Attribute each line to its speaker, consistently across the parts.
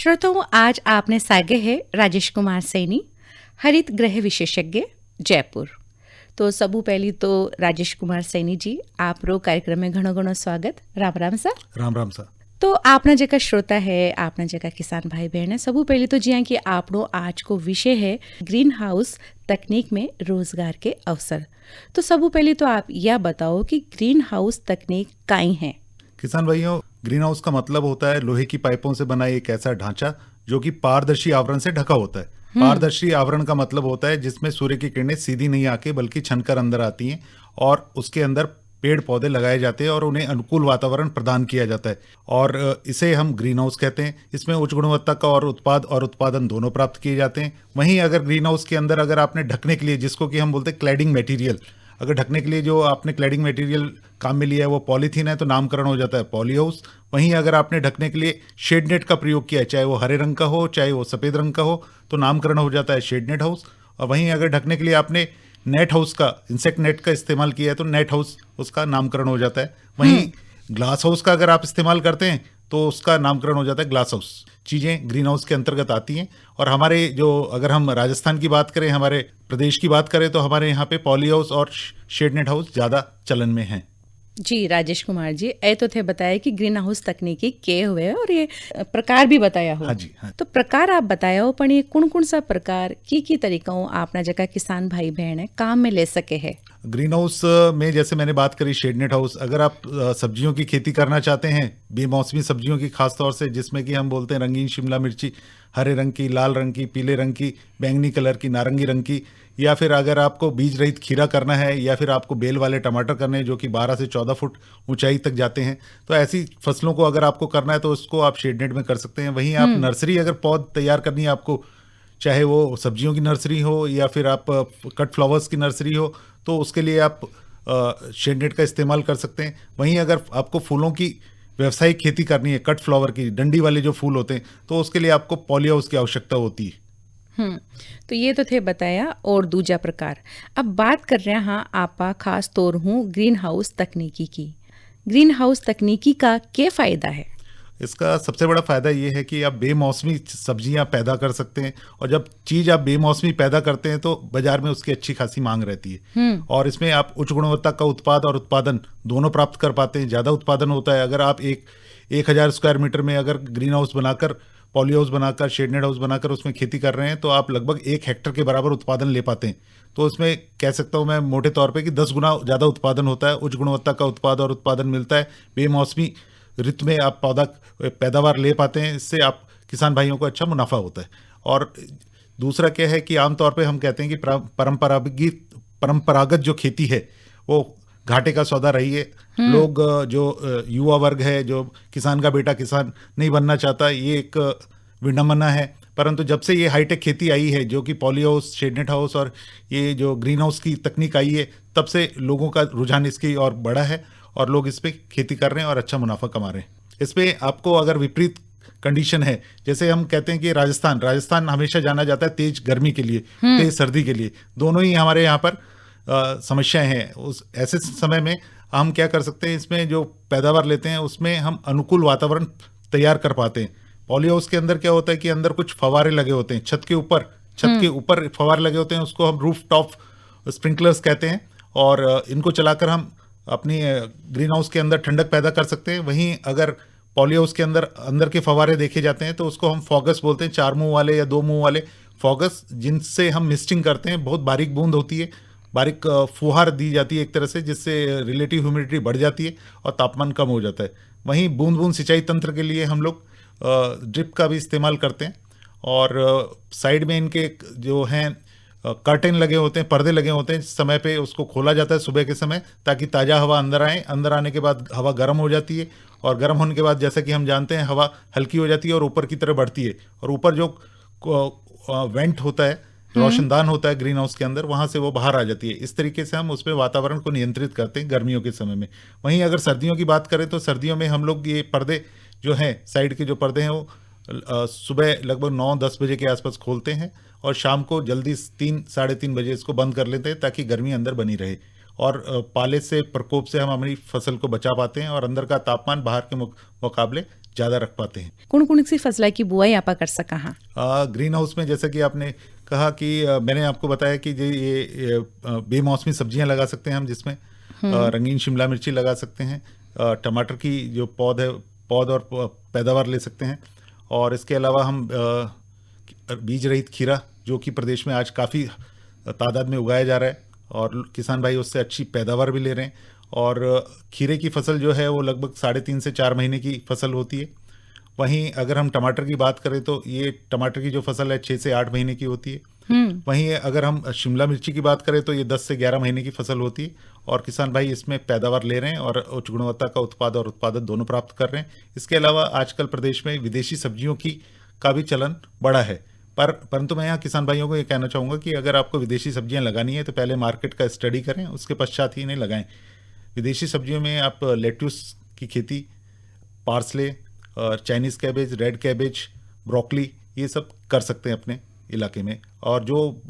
Speaker 1: श्रोताओं, आज आपने सागे है राजेश कुमार सैनी, हरित गृह विशेषज्ञ, जयपुर। तो सबू पहली तो राजेश कुमार सैनी जी, आप रो कार्यक्रम में घणो घणो स्वागत। राम राम सा।
Speaker 2: राम राम सा।
Speaker 1: तो आपना जगह श्रोता है, आपना जगह किसान भाई बहन है, सबू पहली तो जिया कि आपनो आज को विषय है ग्रीन हाउस तकनीक में रोजगार के अवसर। तो सबू पहले तो आप यह बताओ कि ग्रीन हाउस तकनीक काई है।
Speaker 2: किसान भाइयों, ग्रीन हाउस का मतलब होता है लोहे की पाइपों से बना एक ऐसा ढांचा जो कि पारदर्शी आवरण से ढका होता है। पारदर्शी आवरण का मतलब होता है जिसमें सूर्य की किरणें सीधी नहीं आके बल्कि छनकर अंदर आती हैं और उसके अंदर पेड़ पौधे लगाए जाते हैं और उन्हें अनुकूल वातावरण प्रदान किया जाता है और इसे हम ग्रीन हाउस कहते हैं। इसमें उच्च गुणवत्ता का और उत्पादन दोनों प्राप्त किए जाते हैं। वहीं अगर ग्रीन हाउस के अंदर अगर आपने ढकने के लिए, जिसको कि हम बोलते हैं क्लैडिंग मटेरियल, अगर ढकने के लिए जो आपने क्लैडिंग मटेरियल काम में लिया है वो पॉलीथीन है तो नामकरण हो जाता है पॉली हाउस। वहीं अगर आपने ढकने के लिए शेड नेट का प्रयोग किया है, चाहे वो हरे रंग का हो चाहे वो सफेद रंग का हो, तो नामकरण हो जाता है शेड नेट हाउस। और वहीं अगर ढकने के लिए आपने नेट हाउस का, इंसेक्ट नेट का इस्तेमाल किया है तो नेट हाउस उसका नामकरण हो जाता है। वहीं ग्लास हाउस का अगर आप इस्तेमाल करते हैं तो उसका नामकरण हो जाता है ग्लास हाउस। चीज़ें ग्रीन हाउस के अंतर्गत आती हैं। और हमारे जो, अगर हम राजस्थान की बात करें, हमारे प्रदेश की बात करें, तो हमारे यहाँ पे पॉली हाउस और शेड नेट हाउस ज़्यादा चलन में हैं।
Speaker 1: जी राजेश कुमार जी, ए तो थे बताया कि ग्रीन हाउस तकनीकी के हुए और ये प्रकार भी बताया हो।
Speaker 2: हाँ जी, हाँ।
Speaker 1: तो प्रकार आप बताया हो, पर ये कौन सा प्रकार की तरीकों आपना जगह किसान भाई बहन है काम में ले सके है।
Speaker 2: ग्रीन हाउस में जैसे मैंने बात करी शेड नेट हाउस, अगर आप सब्जियों की खेती करना चाहते हैं, बेमौसमी सब्जियों की खास तौर से, जिसमें कि हम बोलते हैं रंगीन शिमला मिर्ची, हरे रंग की, लाल रंग की, पीले रंग की, बैंगनी कलर की, नारंगी रंग की, या फिर अगर आपको बीज रहित खीरा करना है, या फिर आपको बेल वाले टमाटर करने हैं जो कि 12 से 14 फुट ऊंचाई तक जाते हैं, तो ऐसी फसलों को अगर आपको करना है तो उसको आप शेड नेट में कर सकते हैं। वहीं आप नर्सरी अगर पौध तैयार करनी है आपको, चाहे वो सब्जियों की नर्सरी हो या फिर आप कट फ्लावर्स की नर्सरी हो, तो उसके लिए आप शेड नेट का इस्तेमाल कर सकते हैं। वहीं अगर आपको फूलों की व्यावसायिक खेती करनी है, कट फ्लावर की, डंडी वाले जो फूल होते हैं, तो उसके लिए आपको पॉली हाउस की आवश्यकता होती है।
Speaker 1: तो ये तो थे बताया। और दूजा प्रकार अब बात कर रहे हैं, हाँ आपा खास तौर हूँ ग्रीन हाउस तकनीकी की। ग्रीन हाउस तकनीकी का क्या फायदा है?
Speaker 2: इसका सबसे बड़ा फायदा ये है कि आप बेमौसमी सब्जियां पैदा कर सकते हैं, और जब चीज आप बेमौसमी पैदा करते हैं तो बाजार में उसकी अच्छी खासी मांग रहती है और इसमें आप उच्च गुणवत्ता का उत्पाद और उत्पादन दोनों प्राप्त कर पाते हैं। ज्यादा उत्पादन होता है। अगर आप 1000 स्क्वायर मीटर में अगर ग्रीन हाउस बनाकर, पॉली हाउस बनाकर, शेड नेट हाउस बनाकर उसमें खेती कर रहे हैं तो आप लगभग 1 हेक्टेयर के बराबर उत्पादन ले पाते हैं। तो उसमें कह सकता हूं मैं मोटे तौर पे कि 10 गुना ज़्यादा उत्पादन होता है, उच्च गुणवत्ता का उत्पाद और उत्पादन मिलता है। बेमौसमी ऋतु में आप पैदावार ले पाते हैं। इससे आप किसान भाइयों को अच्छा मुनाफा होता है। और दूसरा क्या है कि आमतौर पे हम कहते हैं कि परंपरागत जो खेती है वो घाटे का सौदा रही है। लोग, जो युवा वर्ग है, जो किसान का बेटा किसान नहीं बनना चाहता, ये एक विडंबना है। परंतु जब से ये हाईटेक खेती आई है, जो कि poly house, shade net house और ये जो ग्रीन हाउस की तकनीक आई है, तब से लोगों का रुझान इसकी और बढ़ा है और लोग इस पे खेती कर रहे हैं और अच्छा मुनाफा कमा रहे हैं। इसमें आपको अगर विपरीत कंडीशन है, जैसे हम कहते हैं कि राजस्थान हमेशा जाना जाता है तेज गर्मी के लिए, तेज सर्दी के लिए, दोनों ही हमारे यहाँ पर समस्याएं हैं। उस ऐसे समय में हम क्या कर सकते हैं, इसमें जो पैदावार लेते हैं उसमें हम अनुकूल वातावरण तैयार कर पाते हैं। पॉली हाउस के अंदर क्या होता है कि अंदर कुछ फवारे लगे होते हैं, छत के ऊपर फवारे लगे होते हैं, उसको हम रूफ टॉप स्प्रिंकलर्स कहते हैं, और इनको चलाकर हम अपनी ग्रीन हाउस के अंदर ठंडक पैदा कर सकते हैं। वहीं अगर पॉली हाउस के अंदर के फवारे देखे जाते हैं तो उसको हम फॉगस बोलते हैं, 4 मुंह वाले या 2 मुंह वाले फॉगस, जिनसे हम मिस्टिंग करते हैं। बहुत बारीक बूंद होती है, बारीक फुहार दी जाती है एक तरह से, जिससे रिलेटिव ह्यूमिडिटी बढ़ जाती है और तापमान कम हो जाता है। वहीं बूंद बूंद सिंचाई तंत्र के लिए हम लोग ड्रिप का भी इस्तेमाल करते हैं। और साइड में इनके जो हैं कर्टेन लगे होते हैं, पर्दे लगे होते हैं, समय पे उसको खोला जाता है सुबह के समय, ताकि ताज़ा हवा अंदर आए। अंदर आने के बाद हवा गर्म हो जाती है और गर्म होने के बाद, जैसा कि हम जानते हैं, हवा हल्की हो जाती है और ऊपर की तरफ बढ़ती है, और ऊपर जो वेंट होता है, रोशनदान होता है ग्रीन हाउस के अंदर, वहां से वो बाहर आ जाती है। इस तरीके से हम उसमें वातावरण को नियंत्रित करते हैं गर्मियों के समय में। वहीं अगर सर्दियों की बात करें तो सर्दियों में हम लोग ये पर्दे जो हैं, साइड के जो पर्दे हैं, वो सुबह लगभग 9-10 बजे के आसपास खोलते हैं और शाम को जल्दी 3-3:30 बजे इसको बंद कर लेते हैं, ताकि गर्मी अंदर बनी रहे और पाले से, प्रकोप से हम हमारी फसल को बचा पाते हैं और अंदर का तापमान बाहर के मुकाबले ज़्यादा रख पाते हैं।
Speaker 1: कौन कौन सी फसलें की बुआई आप कर सका हाँ?
Speaker 2: ग्रीन हाउस में जैसा कि आपने कहा कि मैंने आपको बताया कि ये बेमौसमी सब्जियां लगा सकते हैं हम, जिसमें रंगीन शिमला मिर्ची लगा सकते हैं, टमाटर की जो पौध और पैदावार ले सकते हैं, और इसके अलावा हम बीज रहित खीरा, जो कि प्रदेश में आज काफ़ी तादाद में उगाया जा रहा है और किसान भाई उससे अच्छी पैदावार भी ले रहे हैं। और खीरे की फसल जो है वो लगभग 3.5 से 4 महीने की फसल होती है। वहीं अगर हम टमाटर की बात करें तो ये टमाटर की जो फसल है 6 से 8 महीने की होती है। वहीं अगर हम शिमला मिर्ची की बात करें तो ये 10 से 11 महीने की फसल होती है, और किसान भाई इसमें पैदावार ले रहे हैं और उच्च गुणवत्ता का उत्पाद और उत्पादन दोनों प्राप्त कर रहे हैं। इसके अलावा आजकल प्रदेश में विदेशी सब्जियों का भी चलन बढ़ा है, परंतु मैं यहाँ किसान भाइयों को ये कहना चाहूँगा कि अगर आपको विदेशी सब्जियाँ लगानी है तो पहले मार्केट का स्टडी करें, उसके पश्चात ही इन्हें लगाएं। विदेशी सब्जियों में आप लेट्यूस की खेती, parsley, Chinese cabbage, red cabbage, broccoli, ये सब कर सकते हैं अपने इलाके में। और जो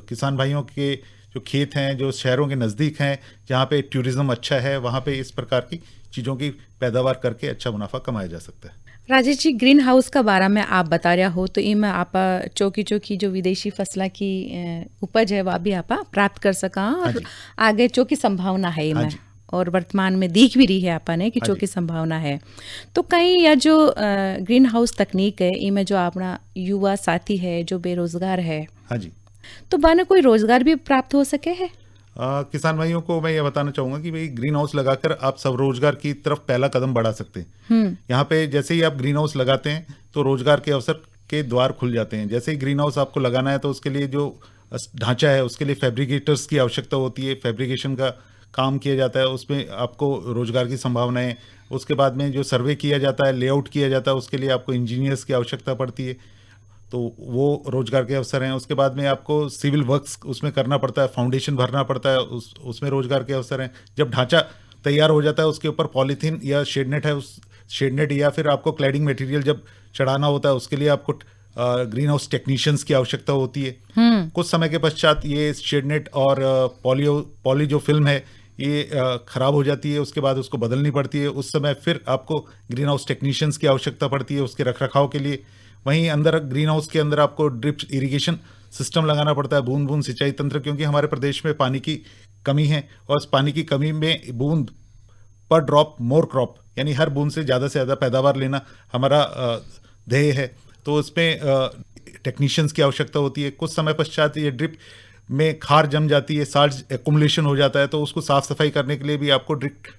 Speaker 2: किसान भाइयों के जो खेत हैं जो शहरों के नज़दीक हैं, जहाँ पे टूरिज़्म अच्छा है, वहाँ पे इस प्रकार की चीज़ों की पैदावार करके अच्छा मुनाफा कमाया जा सकता है।
Speaker 1: राजेश जी, ग्रीन हाउस का बारे में आप बता रहा हो तो इनमें आप चौकी जो विदेशी फसला की उपज है वह भी आप प्राप्त कर सका, और आगे चौकी संभावना है इनमें, और वर्तमान में दिख भी रही है आपने कि चौकी संभावना है। तो कहीं या जो ग्रीन हाउस तकनीक है इनमें जो अपना युवा साथी है जो बेरोजगार है,
Speaker 2: हाँ जी,
Speaker 1: तो बाने कोई रोजगार भी प्राप्त हो सके है?
Speaker 2: किसान भाइयों को मैं ये बताना चाहूँगा कि भाई ग्रीन हाउस लगाकर आप स्वरोजगार की तरफ पहला कदम बढ़ा सकते हैं। यहाँ पे जैसे ही आप ग्रीन हाउस लगाते हैं तो रोजगार के अवसर के द्वार खुल जाते हैं। जैसे ही ग्रीन हाउस आपको लगाना है तो उसके लिए जो ढांचा है उसके लिए फैब्रिकेटर्स की आवश्यकता होती है, फैब्रिकेशन का काम किया जाता है, उसमें आपको रोजगार की संभावनाएं। उसके बाद में जो सर्वे किया जाता है, लेआउट किया जाता है, उसके लिए आपको इंजीनियर्स की आवश्यकता पड़ती है, तो वो रोजगार के अवसर हैं। उसके बाद में आपको सिविल वर्क्स उसमें करना पड़ता है, फाउंडेशन भरना पड़ता है, उसमें रोजगार के अवसर हैं। जब ढांचा तैयार हो जाता है उसके ऊपर पॉलीथीन या शेडनेट है, उस शेडनेट या फिर आपको क्लैडिंग मटेरियल जब चढ़ाना होता है उसके लिए आपको ग्रीन हाउस टेक्नीशियंस की आवश्यकता होती है। कुछ समय के पश्चात ये शेडनेट और पॉली जो फिल्म है ये खराब हो जाती है, उसके बाद उसको बदलनी पड़ती है। उस समय फिर आपको ग्रीन हाउस टेक्नीशियंस की आवश्यकता पड़ती है उसके रखरखाव के लिए। वहीं अंदर ग्रीन हाउस के अंदर आपको ड्रिप इरिगेशन सिस्टम लगाना पड़ता है, बूंद बूंद सिंचाई तंत्र, क्योंकि हमारे प्रदेश में पानी की कमी है, और इस पानी की कमी में बूंद पर ड्रॉप मोर क्रॉप, यानी हर बूंद से ज़्यादा पैदावार लेना हमारा ध्येय है। तो इसमें टेक्नीशियंस की आवश्यकता होती है। कुछ समय पश्चात ये ड्रिप में खार जम जाती है, साल्ट एक्युमुलेशन हो जाता है, तो उसको साफ सफाई करने के लिए भी आपको ड्रिप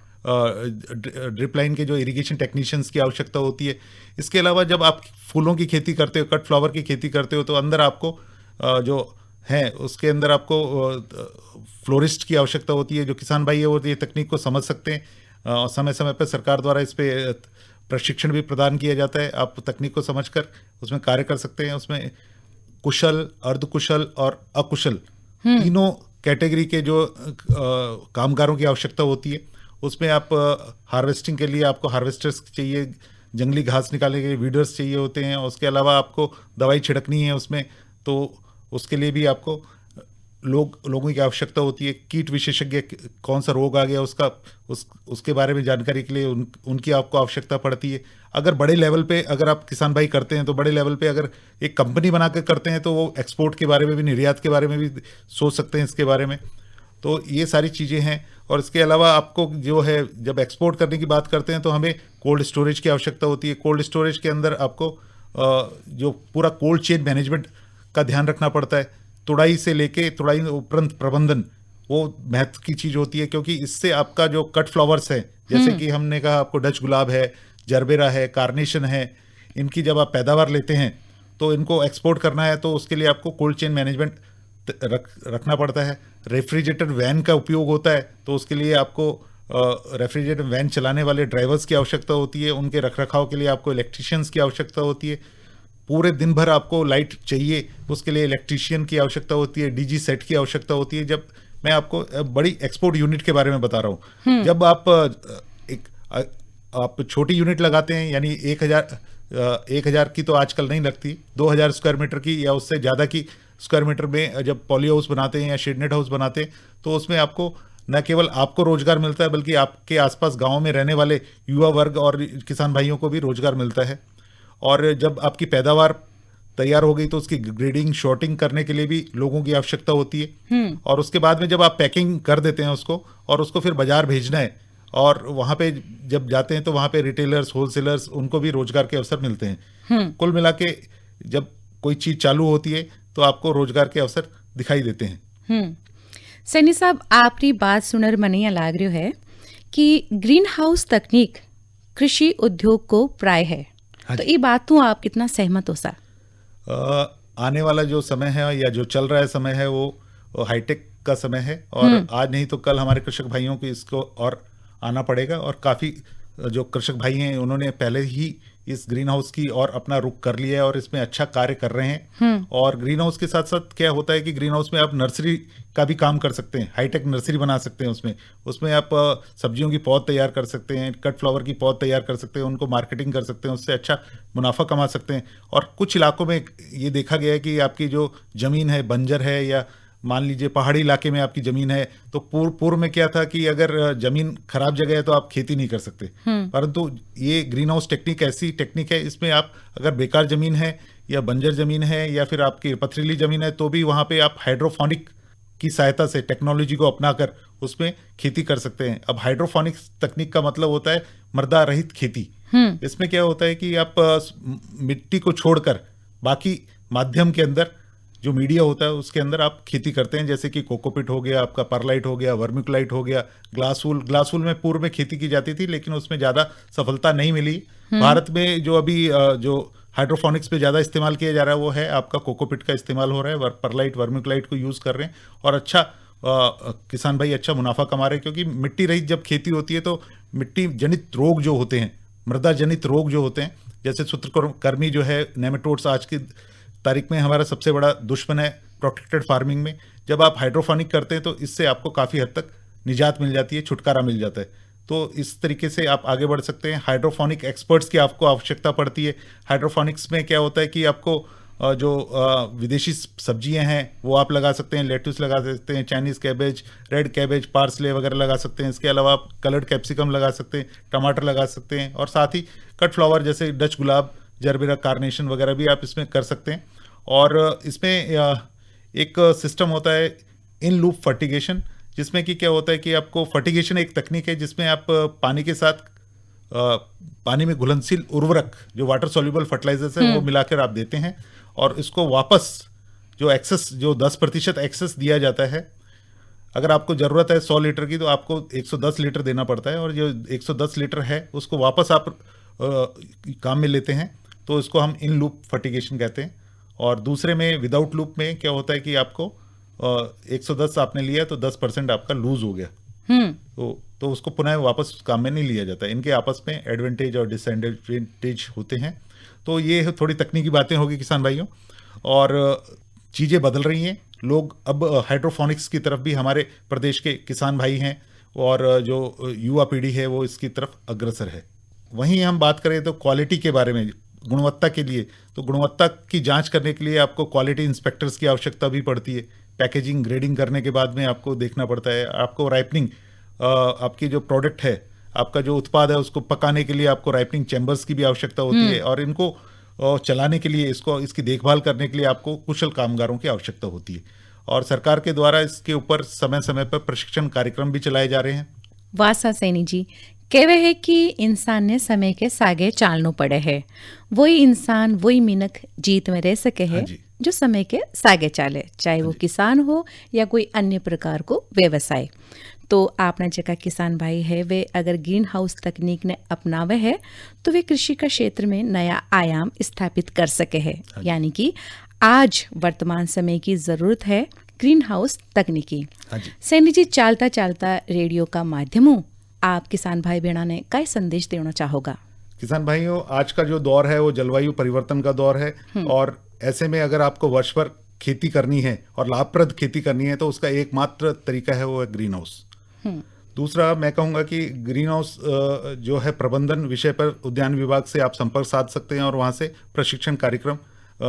Speaker 2: लाइन के जो इरिगेशन टेक्नीशियंस की आवश्यकता होती है। इसके अलावा जब आप फूलों की खेती करते हो, कट फ्लावर की खेती करते हो, तो अंदर आपको जो है उसके अंदर आपको फ्लोरिस्ट की आवश्यकता होती है। जो किसान भाई है वो ये तकनीक को समझ सकते हैं, समय समय पर सरकार द्वारा इस पर प्रशिक्षण भी प्रदान किया जाता है। आप तकनीक को समझकर उसमें कार्य कर सकते हैं। उसमें कुशल, अर्धकुशल और अकुशल तीनों कैटेगरी के जो कामगारों की आवश्यकता होती है। उसमें आप हार्वेस्टिंग के लिए आपको हार्वेस्टर्स चाहिए, जंगली घास निकालने के लिए वीडर्स चाहिए होते हैं, उसके अलावा आपको दवाई छिड़कनी है उसमें, तो उसके लिए भी आपको लोगों की आवश्यकता होती है। कीट विशेषज्ञ, कौन सा रोग आ गया उसके बारे में जानकारी के लिए उनकी आपको आवश्यकता पड़ती है। अगर बड़े लेवल पे अगर आप किसान भाई करते हैं तो बड़े लेवल पे अगर एक कंपनी बना कर करते हैं तो वो एक्सपोर्ट के बारे में भी, निर्यात के बारे में भी सोच सकते हैं इसके बारे में। तो ये सारी चीज़ें हैं। और इसके अलावा आपको जो है जब एक्सपोर्ट करने की बात करते हैं तो हमें कोल्ड स्टोरेज की आवश्यकता होती है। कोल्ड स्टोरेज के अंदर आपको जो पूरा कोल्ड चेन मैनेजमेंट का ध्यान रखना पड़ता है। तुड़ाई से लेके तुड़ाई उपरांत प्रबंधन वो महत्व की चीज़ होती है, क्योंकि इससे आपका जो कट फ्लावर्स है, जैसे कि हमने कहा आपको डच गुलाब है, जरबेरा है, कार्नेशन है, इनकी जब आप पैदावार लेते हैं तो इनको एक्सपोर्ट करना है तो उसके लिए आपको कोल्ड चेन मैनेजमेंट रखना पड़ता है। रेफ्रिजरेटर वैन का उपयोग होता है तो उसके लिए आपको रेफ्रिजरेटर वैन चलाने वाले ड्राइवर्स की आवश्यकता होती है। उनके रखरखाव के लिए आपको इलेक्ट्रीशियंस की आवश्यकता होती है। पूरे दिन भर आपको लाइट चाहिए, उसके लिए इलेक्ट्रीशियन की आवश्यकता होती है, डीजी सेट की आवश्यकता होती है। जब मैं आपको बड़ी एक्सपोर्ट यूनिट के बारे में बता रहा हूँ, जब आप छोटी यूनिट लगाते हैं, यानी 1000 की तो आजकल नहीं लगती, 2000 स्क्वायर मीटर की या उससे ज़्यादा की स्क्वायर मीटर में जब पॉली हाउस बनाते हैं या शेडनेट हाउस बनाते हैं तो उसमें आपको न केवल आपको रोजगार मिलता है बल्कि आपके आसपास गांव में रहने वाले युवा वर्ग और किसान भाइयों को भी रोजगार मिलता है। और जब आपकी पैदावार तैयार हो गई तो उसकी ग्रेडिंग शॉर्टिंग करने के लिए भी लोगों की आवश्यकता होती है। और उसके बाद में जब आप पैकिंग कर देते हैं उसको और उसको फिर बाजार भेजना है और वहाँ पे जब जाते हैं तो वहाँ पे रिटेलर्स, होलसेलर्स, उनको भी रोजगार के अवसर मिलते हैं। कुल मिला के जब कोई चीज चालू होती है तो आपको रोजगार के अवसर दिखाई देते हैं।
Speaker 1: सैनी साहब, आपकी बात सुनर मनिया लाग रही है कि ग्रीन हाउस तकनीक कृषि उद्योग को प्राय है। तो ये बात तो आप कितना सहमत हो सा?
Speaker 2: आने वाला जो समय है या जो चल रहा है समय है वो हाईटेक का समय है और आज नहीं तो कल हमारे कृषक भाइयों को इसको और आना पड़ेगा। और काफी जो कृषक भाई हैं उन्होंने पहले ही इस ग्रीन हाउस की और अपना रुख कर लिया है और इसमें अच्छा कार्य कर रहे हैं। और ग्रीन हाउस के साथ साथ क्या होता है कि ग्रीन हाउस में आप नर्सरी का भी काम कर सकते हैं, हाईटेक नर्सरी बना सकते हैं। उसमें आप सब्जियों की पौध तैयार कर सकते हैं, कट फ्लावर की पौध तैयार कर सकते हैं, उनको मार्केटिंग कर सकते हैं, उससे अच्छा मुनाफा कमा सकते हैं। और कुछ इलाकों में ये देखा गया है कि आपकी जो जमीन है बंजर है या मान लीजिए पहाड़ी इलाके में आपकी जमीन है तो पूर्व में क्या था कि अगर जमीन खराब जगह है तो आप खेती नहीं कर सकते। परंतु ये ग्रीन हाउस टेक्निक ऐसी टेक्निक है, इसमें आप अगर बेकार जमीन है या बंजर जमीन है या फिर आपकी पथरीली जमीन है तो भी वहां पे आप हाइड्रोफोनिक की सहायता से टेक्नोलॉजी को अपनाकर उसमें खेती कर सकते हैं। अब हाइड्रोफोनिक्स तकनीक का मतलब होता है मृदा रहित खेती। इसमें क्या होता है कि आप मिट्टी को छोड़कर बाकी माध्यम के अंदर जो मीडिया होता है उसके अंदर आप खेती करते हैं, जैसे कि कोकोपिट हो गया, आपका परलाइट हो गया, वर्मिकुलाइट हो गया, ग्लासवूल में पूर्व में खेती की जाती थी लेकिन उसमें ज्यादा सफलता नहीं मिली। भारत में जो अभी जो हाइड्रोफोनिक्स पे ज्यादा इस्तेमाल किया जा रहा है वो है आपका कोकोपिट का इस्तेमाल हो रहा है, परलाइट वर्मिकुलाइट को यूज कर रहे हैं और अच्छा किसान भाई अच्छा मुनाफा कमा रहे हैं। क्योंकि मिट्टी रहित जब खेती होती है तो मिट्टी जनित रोग जो होते हैं, मृदा जनित रोग जो होते हैं, जैसे सूत्रकृमि जो है, नेमेटोड्स आज की तारीख में हमारा सबसे बड़ा दुश्मन है प्रोटेक्टेड फार्मिंग में। जब आप हाइड्रोफोनिक करते हैं तो इससे आपको काफी हद तक निजात मिल जाती है, छुटकारा मिल जाता है। तो इस तरीके से आप आगे बढ़ सकते हैं। हाइड्रोफोनिक एक्सपर्ट्स की आपको आवश्यकता पड़ती है। हाइड्रोफोनिक्स में क्या होता है कि आपको जो विदेशी सब्जियां हैं वो आप लगा सकते हैं, लेट्यूस लगा सकते हैं, Chinese cabbage, red cabbage, parsley वगैरह लगा सकते हैं। इसके अलावा आप कलर्ड कैप्सिकम लगा सकते हैं, टमाटर लगा सकते हैं और साथ ही कट फ्लावर जैसे डच गुलाब, जरबेरा, कार्नेशन वगैरह भी आप इसमें कर सकते हैं। और इसमें एक सिस्टम होता है इन लूप फर्टिगेशन, जिसमें कि क्या होता है कि आपको फर्टिगेशन एक तकनीक है जिसमें आप पानी के साथ पानी में घुलनशील उर्वरक जो वाटर सॉल्युबल फर्टिलाइजर्स है वो मिलाकर आप देते हैं और इसको वापस जो एक्सेस जो 10% एक्सेस दिया जाता है, अगर आपको ज़रूरत है 100 लीटर की तो आपको 110 लीटर देना पड़ता है और जो 110 लीटर है उसको वापस आप काम में लेते हैं, तो इसको हम इन लूप फर्टिगेशन कहते हैं। और दूसरे में विदाउट लूप में क्या होता है कि आपको 110 आपने लिया तो 10% आपका लूज हो गया, तो उसको पुनः वापस काम में नहीं लिया जाता। इनके आपस में एडवांटेज और डिसएडवांटेज होते हैं। तो ये थोड़ी तकनीकी बातें होगी किसान भाइयों, और चीज़ें बदल रही हैं। लोग अब हाइड्रोफोनिक्स की तरफ भी हमारे प्रदेश के किसान भाई हैं और जो युवा पीढ़ी है वो इसकी तरफ अग्रसर है। वहीं हम बात करें तो क्वालिटी के बारे में, गुणवत्ता के लिए, तो गुणवत्ता की जांच करने के लिए आपको क्वालिटी इंस्पेक्टर्स की आवश्यकता भी पड़ती है। पैकेजिंग, ग्रेडिंग करने के बाद में आपको देखना पड़ता है। आपको राइपनिंग, आपकी जो प्रोडक्ट है, आपका जो उत्पाद है उसको पकाने के लिए आपको राइपनिंग चैम्बर्स की भी आवश्यकता होती है और इनको चलाने के लिए, इसकी देखभाल करने के लिए आपको कुशल कामगारों की आवश्यकता होती है। और सरकार के द्वारा इसके ऊपर समय समय पर प्रशिक्षण कार्यक्रम भी चलाए जा रहे हैं।
Speaker 1: वासा सैनी जी कहवे है कि इंसान ने समय के सागे चालनो पड़े है, वही इंसान वही मिनक जीत में रह सके है जो समय के सागे चाले, चाहे वो किसान हो या कोई अन्य प्रकार को व्यवसाय। तो आपने जगह किसान भाई है वे अगर ग्रीन हाउस तकनीक ने अपनावे है तो वे कृषि का क्षेत्र में नया आयाम स्थापित कर सके है। यानी कि आज वर्तमान समय की जरूरत है ग्रीन हाउस तकनीकी। सैनी जी, चालता चालता रेडियो का माध्यम हो, आप किसान भाई बहना ने क्या संदेश देना चाहोगा?
Speaker 2: किसान भाइयों, आज का जो दौर है वो जलवायु परिवर्तन का दौर है और ऐसे में अगर आपको वर्ष भर खेती करनी है और लाभप्रद खेती करनी है तो उसका एकमात्र तरीका है वो है ग्रीन हाउस। दूसरा, मैं कहूँगा कि ग्रीन हाउस जो है प्रबंधन विषय पर उद्यान विभाग से आप संपर्क साध सकते हैं और वहाँ से प्रशिक्षण कार्यक्रम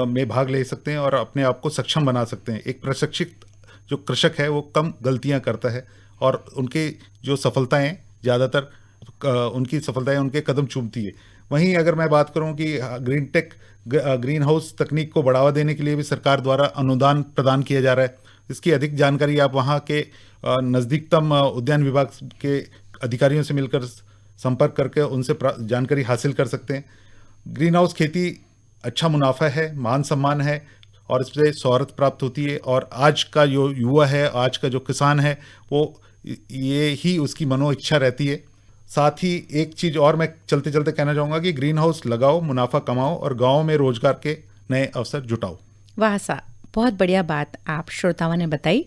Speaker 2: में भाग ले सकते हैं और अपने आप को सक्षम बना सकते हैं। एक प्रशिक्षित जो कृषक है वो कम गलतियाँ करता है और उनकी जो सफलताएं ज़्यादातर उनकी सफलताएं उनके कदम चूमती है। वहीं अगर मैं बात करूं कि ग्रीन हाउस तकनीक को बढ़ावा देने के लिए भी सरकार द्वारा अनुदान प्रदान किया जा रहा है। इसकी अधिक जानकारी आप वहां के नज़दीकतम उद्यान विभाग के अधिकारियों से मिलकर संपर्क करके उनसे जानकारी हासिल कर सकते हैं। ग्रीन हाउस खेती अच्छा मुनाफा है, मान सम्मान है और इससे शोहरत प्राप्त होती है। और आज का जो युवा है, आज का जो किसान है, वो ये ही उसकी मनो इच्छा रहती है। साथ ही एक चीज़ और मैं चलते चलते कहना चाहूँगा कि ग्रीन हाउस लगाओ, मुनाफा कमाओ और गाँव में रोजगार के नए अवसर जुटाओ।
Speaker 1: वाह सा, बहुत बढ़िया बात आप श्रोताओं ने बताई।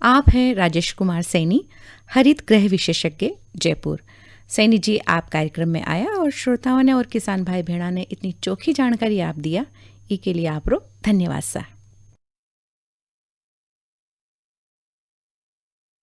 Speaker 1: आप हैं राजेश कुमार सैनी, हरित गृह विशेषज्ञ, जयपुर। सैनी जी, आप कार्यक्रम में आया और श्रोताओं ने और किसान भाई भेड़ा ने इतनी चोखी जानकारी आप दिया, ई के लिए आप रो धन्यवाद सा।